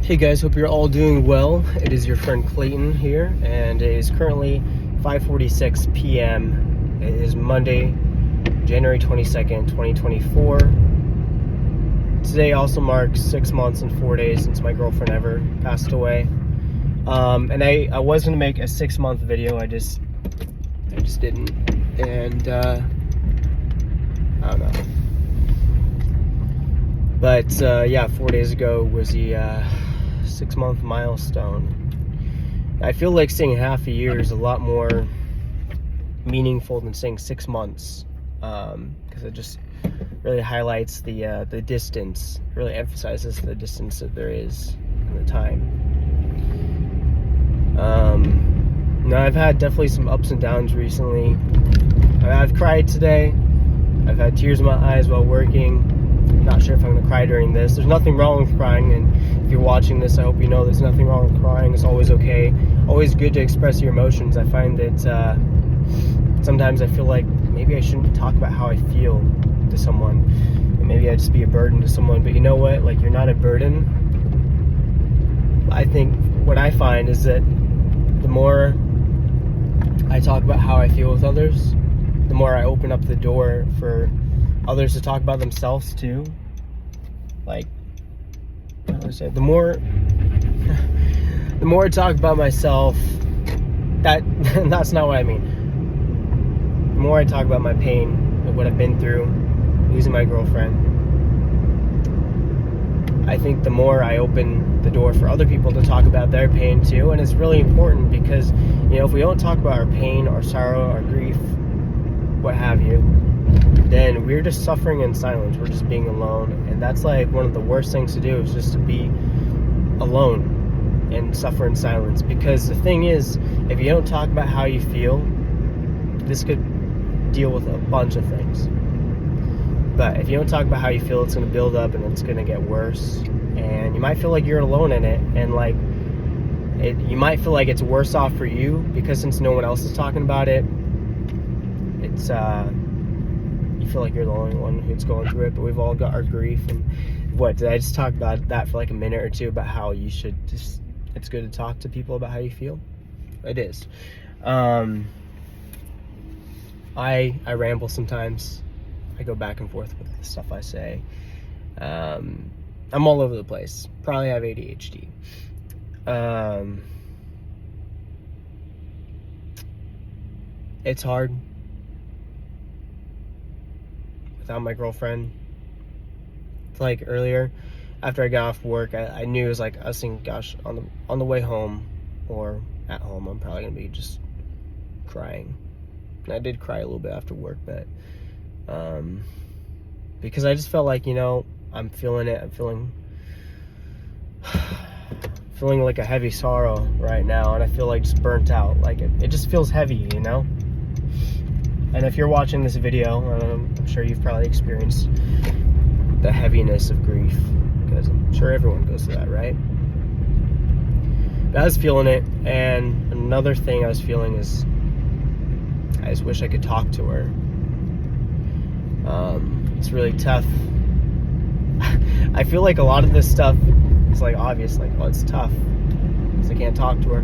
Hey guys, hope you're all doing well. It is your friend Clayton here, and it is currently 5:46 p.m. It is Monday, January 22nd, 2024. Today also marks 6 months and 4 days since my girlfriend ever passed away. And I was gonna make a 6-month video. I just didn't, and I don't know. But yeah, 4 days ago was the 6-month milestone. I feel like saying half a year is a lot more meaningful than saying 6 months, because it just really highlights the distance, really emphasizes the distance that there is in the time. Now I've had definitely some ups and downs recently. I've cried today. I've had tears in my eyes while working. Not sure if I'm going to cry during this. There's nothing wrong with crying, and if you're watching this, I hope you know there's nothing wrong with crying. It's always okay. Always good to express your emotions. I find that sometimes I feel like maybe I shouldn't talk about how I feel to someone, and maybe I'd just be a burden to someone. But you know what? Like, you're not a burden. I think what I find is that the more I talk about how I feel with others, the more I open up the door for others to talk about themselves too. Like, the more I talk about myself, that's not what I mean. The more I talk about my pain and what I've been through losing my girlfriend, I think the more I open the door for other people to talk about their pain too. And it's really important because, if we don't talk about our pain, our sorrow, our grief, what have you, then we're just suffering in silence. We're just being alone. And that's like one of the worst things to do, is just to be alone and suffer in silence. Because the thing is, if you don't talk about how you feel, this could deal with a bunch of things. But if you don't talk about how you feel, it's going to build up and it's going to get worse. And you might feel like you're alone in it. And like, you might feel like it's worse off for you, because since no one else is talking about it, it's you feel like you're the only one who's going through it. But we've all got our grief. And did I just talk about that for like a minute or two, about how you should just, it's good to talk to people about how you feel? It is. I ramble sometimes. I go back and forth with the stuff I say. I'm all over the place. Probably have ADHD. It's hard without my girlfriend. Like earlier, after I got off work, I knew it was like, I was thinking, gosh, on the way home or at home, I'm probably gonna be just crying. And I did cry a little bit after work, but because I just felt like, I'm feeling it. I'm feeling like a heavy sorrow right now, and I feel like just burnt out. Like it just feels heavy, And if you're watching this video, I'm sure you've probably experienced the heaviness of grief, because I'm sure everyone goes through that, right? But I was feeling it, and another thing I was feeling is I just wish I could talk to her. It's really tough. I feel like a lot of this stuff is like obvious, like, well, it's tough because I can't talk to her,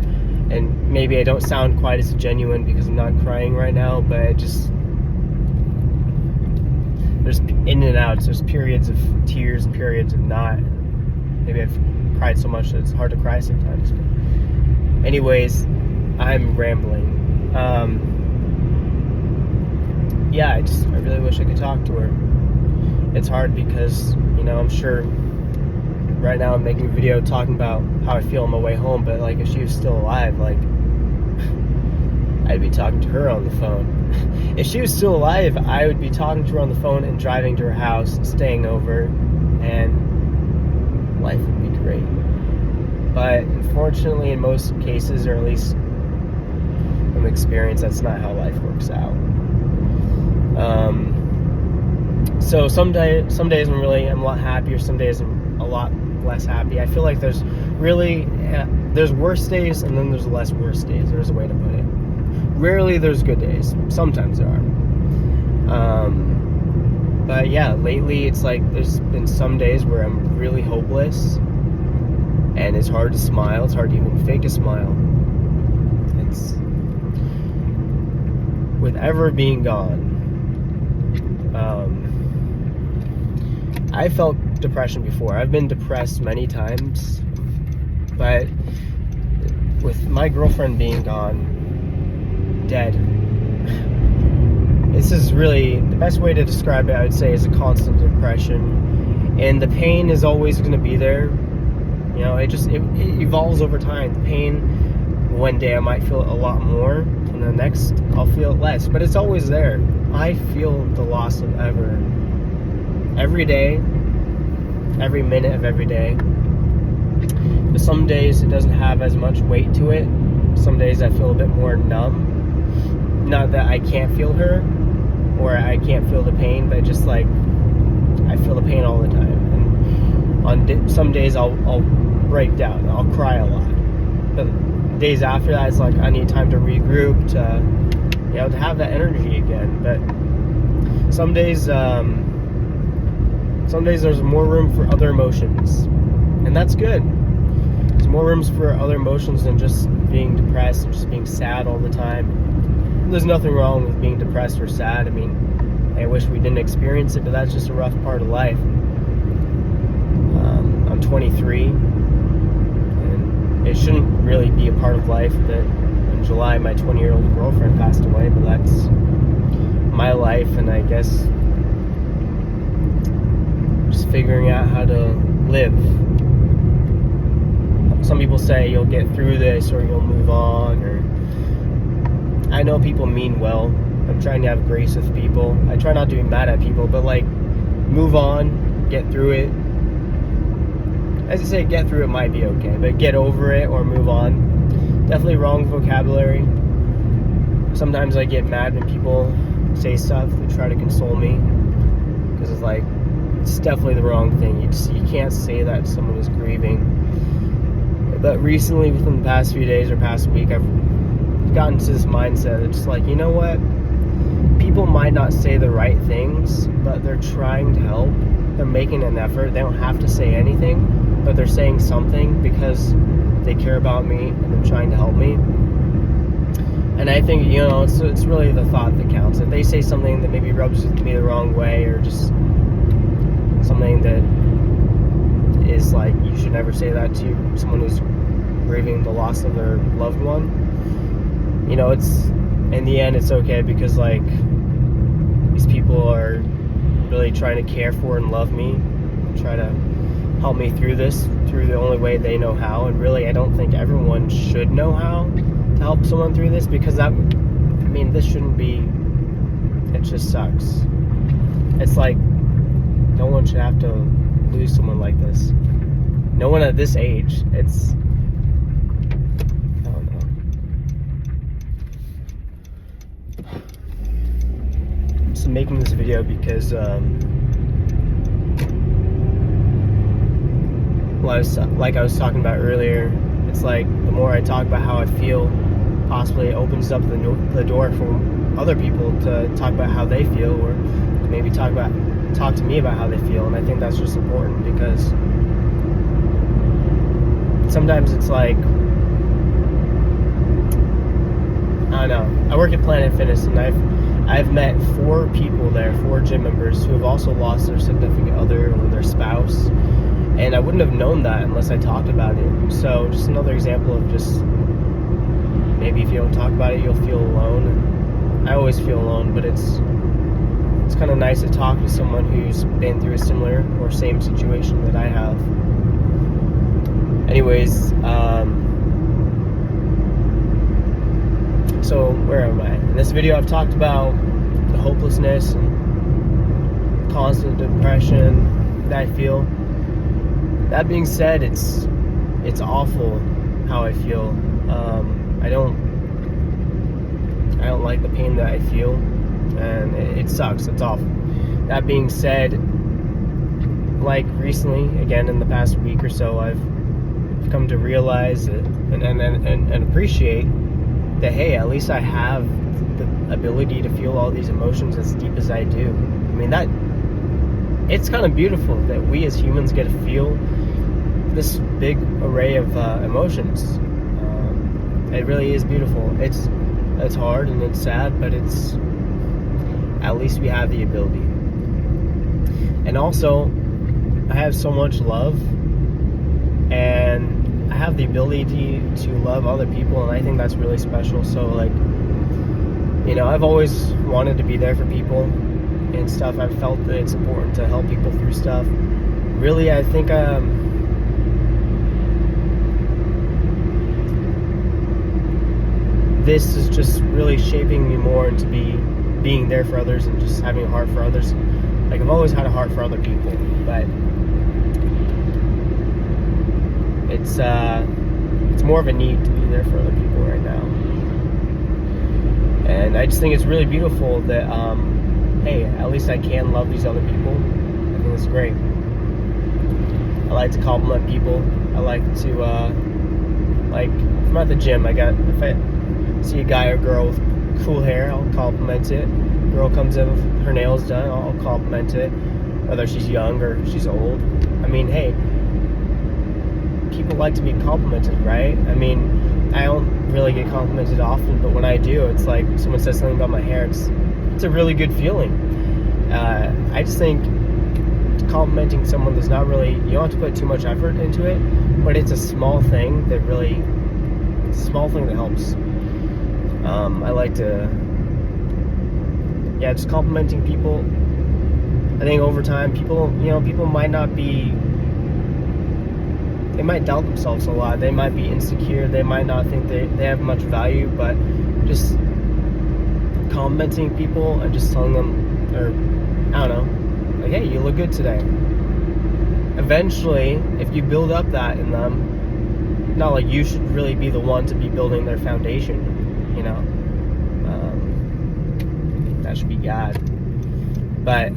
and maybe I don't sound quite as genuine because I'm not crying right now, but it just, there's in and outs. There's periods of tears and periods of not. Maybe I've cried so much that it's hard to cry sometimes. But anyways, I'm rambling. Yeah, I really wish I could talk to her. It's hard because, I'm sure right now I'm making a video talking about how I feel on my way home, but like, if she was still alive, like, I'd be talking to her on the phone. If she was still alive, I would be talking to her on the phone and driving to her house and staying over, and life would be great. But unfortunately, in most cases, or at least from experience, that's not how life works out. So some days I'm a lot happier, some days I'm a lot less happy. I feel like there's worse days, and then there's less worse days. There's a way to put it. Rarely there's good days. Sometimes there are. But yeah, lately it's like there's been some days where I'm really hopeless, and it's hard to smile. It's hard to even fake a smile. It's with Ever being gone. I felt depression before. I've been depressed many times, but with my girlfriend being gone, dead, this is really the best way to describe it. I would say is a constant depression, and the pain is always going to be there. You know, it evolves over time. The pain, one day I might feel it a lot more, and the next I'll feel it less, but it's always there. I feel the loss of Ever every day, every minute of every day. But some days it doesn't have as much weight to it. Some days I feel a bit more numb. Not that I can't feel her or I can't feel the pain, but just like I feel the pain all the time. And on some days I'll break down. I'll cry a lot. But days after that, it's like I need time to regroup, to have that energy again. But some days there's more room for other emotions, and that's good. There's more rooms for other emotions than just being depressed and just being sad all the time. There's nothing wrong with being depressed or sad. I mean, I wish we didn't experience it, but that's just a rough part of life. I'm 23, and it shouldn't really be a part of life that in July my 20-year-old girlfriend passed away, but that's my life, and I guess just figuring out how to live. Some people say you'll get through this or you'll move on, or I know people mean well. I'm trying to have grace with people. I try not to be mad at people, but like, move on, get through it. As I say, get through it might be okay, but get over it or move on. Definitely wrong vocabulary. Sometimes I get mad when people say stuff to try to console me, because it's like, it's definitely the wrong thing. You can't say that to someone who's grieving. But recently, within the past few days or past week, I've gotten to this mindset. It's just like, you know what? People might not say the right things, but they're trying to help. They're making an effort. They don't have to say anything, but they're saying something because they care about me and they're trying to help me. And I think, it's really the thought that counts. If they say something that maybe rubs me the wrong way, or just something that is like, you should never say that to someone who's grieving the loss of their loved one, it's, in the end, it's okay, because like, these people are really trying to care for and love me, try to help me through this, through the only way they know how. And really, I don't think everyone should know how to help someone through this, because this shouldn't be, it just sucks. It's like, no one should have to lose someone like this. No one at this age. It's, I don't know. I'm just making this video because, like I was talking about earlier, it's like the more I talk about how I feel, possibly it opens up the door for other people to talk about how they feel, or maybe talk to me about how they feel. And I think that's just important, because sometimes it's like, I don't know. I work at Planet Fitness, and I've met 4 people there, 4 gym members who have also lost their significant other or their spouse, and I wouldn't have known that unless I talked about it. So just another example of just, maybe if you don't talk about it, you'll feel alone. I always feel alone, but it's kind of nice to talk to someone who's been through a similar or same situation that I have. Anyways, so where am I? In this video, I've talked about the hopelessness and constant depression that I feel. That being said, it's awful how I feel. I don't like the pain that I feel, and it sucks. It's awful. That being said, like recently, again in the past week or so, I've come to realize it and appreciate that, hey, at least I have the ability to feel all these emotions as deep as I do. I mean, it's kind of beautiful that we as humans get to feel this big array of emotions. It really is beautiful. It's hard and it's sad, but it's, at least we have the ability. And also, I have so much love, and I have the ability to love other people, and I think that's really special. So, like, you know, I've always wanted to be there for people and stuff. I've felt that it's important to help people through stuff. Really, I think this is just really shaping me more into being there for others and just having a heart for others. Like, I've always had a heart for other people, but it's more of a need to be there for other people right now. And I just think it's really beautiful that, hey, at least I can love these other people. I think it's great. I like to compliment people. I like to, like, if I'm at the gym, if I see a guy or girl with cool hair, I'll compliment it. Girl comes in with her nails done, I'll compliment it, whether she's young or she's old. I mean, hey, people like to be complimented, right? I mean, I don't really get complimented often, but when I do, it's like someone says something about my hair, it's a really good feeling. I just think complimenting someone does not really, you don't have to put too much effort into it, but it's a small thing that helps. I like to, just complimenting people. I think over time, people might not be, they might doubt themselves a lot. They might be insecure. They might not think they have much value, but just complimenting people and just telling them, or I don't know, like, hey, you look good today. Eventually, if you build up that in them, not like you should really be the one to be building their foundation, you know. That should be God. But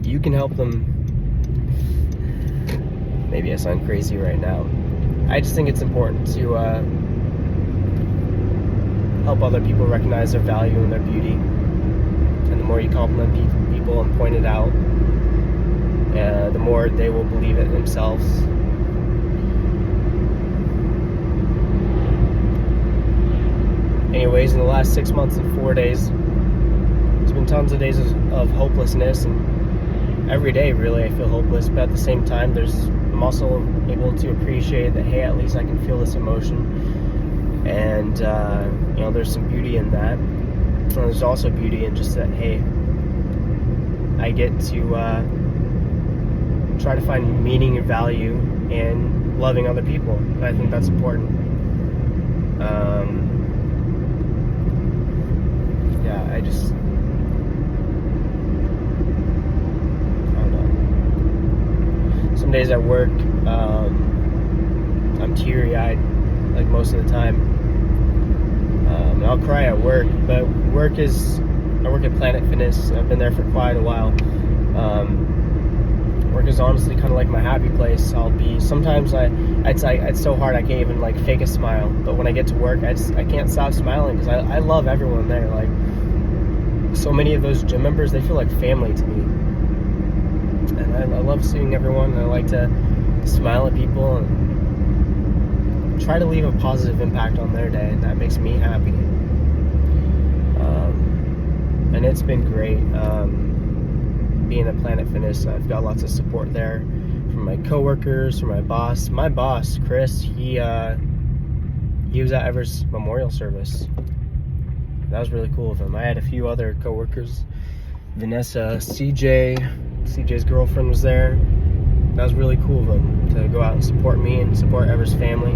you can help them. Maybe I sound crazy right now. I just think it's important to help other people recognize their value and their beauty. And the more you compliment people and point it out, the more they will believe it themselves. Anyways, in the last 6 months and 4 days, there's been tons of days of hopelessness, and every day really I feel hopeless, but at the same time I'm also able to appreciate that, hey, at least I can feel this emotion, and there's some beauty in that. And there's also beauty in just that, hey, I get to try to find meaning and value in loving other people. I think that's important. I don't know. Some days at work, I'm teary-eyed, like most of the time. And I'll cry at work, but I work at Planet Fitness. I've been there for quite a while. Work is honestly kind of like my happy place. Sometimes it's so hard I can't even like fake a smile. But when I get to work, I can't stop smiling because I love everyone there. Like, so many of those gym members, they feel like family to me. And I love seeing everyone. And I like to smile at people and try to leave a positive impact on their day. And that makes me happy. And it's been great. Being at Planet Fitness, I've got lots of support there from my coworkers, from my boss. My boss, Chris, he was at Ever's memorial service. That was really cool of him. I had a few other coworkers. Vanessa, CJ's girlfriend was there. That was really cool of him to go out and support me and support Ever's family.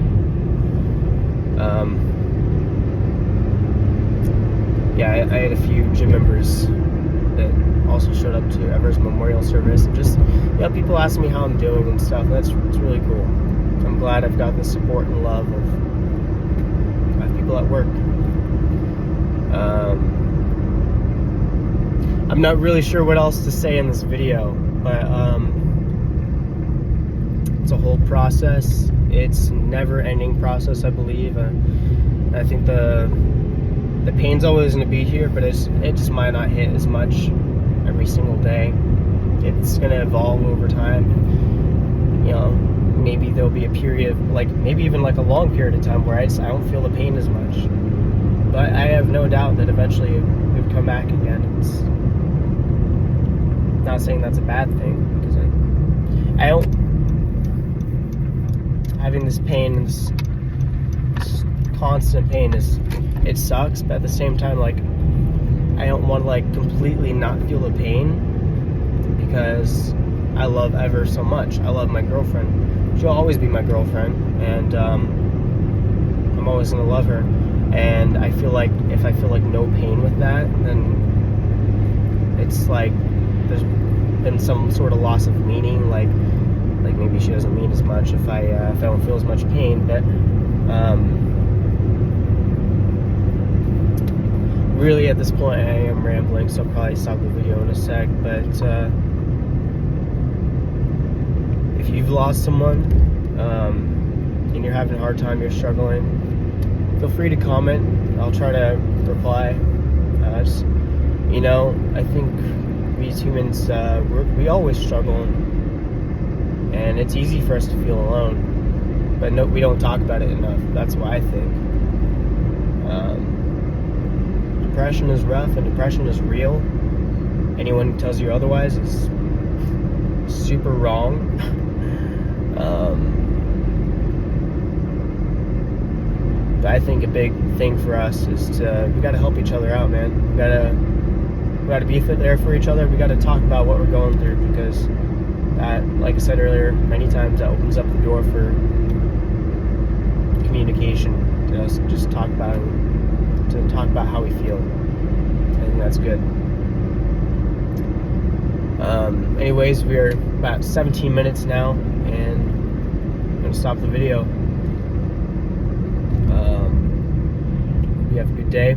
I had a few gym members that also showed up to Ever's memorial service, and just people asking me how I'm doing and stuff. It's really cool. I'm glad I've got the support and love of people at work. I'm not really sure what else to say in this video, but it's a whole process. It's a never-ending process, I believe. I think the pain's always going to be here, but it just might not hit as much every single day. It's going to evolve over time. be a period of, like, maybe even like a long period of time where I don't feel the pain as much. But I have no doubt that eventually it would come back again. It's not saying that's a bad thing, because I don't, having this pain, this constant pain, it sucks, but at the same time, like, I don't want to, like, completely not feel the pain, because I love Ever so much. I love my girlfriend. She'll always be my girlfriend, and I'm always gonna love her. And I feel like if I feel like no pain with that, then it's like there's been some sort of loss of meaning. Like maybe she doesn't mean as much if I don't feel as much pain. But really, at this point, I am rambling, so I'll probably stop the video in a sec. But if you've lost someone and you're having a hard time, you're struggling, feel free to comment. I'll try to reply. You know, I think we as humans, we always struggle, and it's easy for us to feel alone, but no, we don't talk about it enough. That's what I think. Depression is rough, and depression is real. Anyone who tells you otherwise is super wrong. But I think a big thing for us is we gotta help each other out, man. We gotta be there for each other. We gotta talk about what we're going through, because that, like I said earlier, many times that opens up the door for communication, to us just talk about how we feel. I think that's good. Anyways, we're about 17 minutes now, and I'm gonna stop the video. You have a good day.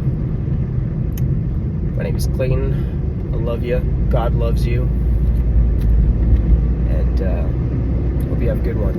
My name is Clayton. I love you. God loves you. And hope you have a good one.